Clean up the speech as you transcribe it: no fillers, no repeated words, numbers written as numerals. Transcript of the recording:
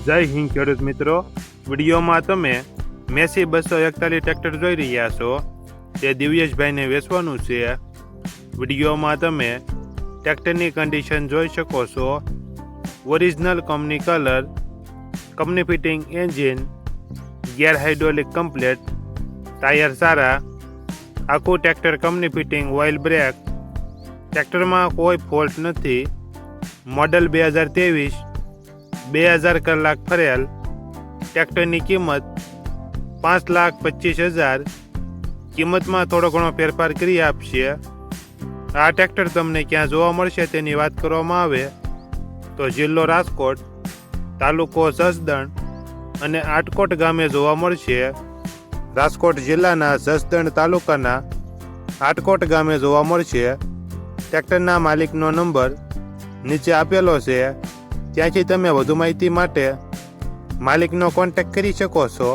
જય હિન્દ ખેડૂત મિત્રો, વિડીયોમાં તમે મેસી 241 ટ્રેક્ટર જોઈ રહ્યા છો. તે દિવ્યેશભાઈને વેચવાનું છે. વિડીયોમાં તમે ટ્રેક્ટરની કન્ડિશન જોઈ શકો છો. Original company colour, company fitting engine, gear hydraulic complete, tyre સારા, આખું tractor company fitting, oil brake, ટ્રેક્ટરમાં કોઈ ફોલ્ટ નથી. મોડલ 2023, 2000 કલાક ફરેલ. ટ્રેક્ટરની કિંમત 5,25,000. કિંમતમાં થોડો ઘણો ફેરફાર કરી આપશે. આ ટ્રેક્ટર તમને ક્યાં જોવા મળશે તેની વાત કરવામાં આવે તો જિલ્લો રાજકોટ, તાલુકો જસદણ અને આટકોટ ગામે જોવા મળશે. રાજકોટ જિલ્લાના જસદણ તાલુકાના આટકોટ ગામે જોવા મળશે. ટ્રેક્ટરના માલિકનો નંબર નીચે આપેલો છે. ત્યાંથી તમે વધુ માહિતી માટે માલિકનો કોન્ટેક્ટ કરી શકો છો.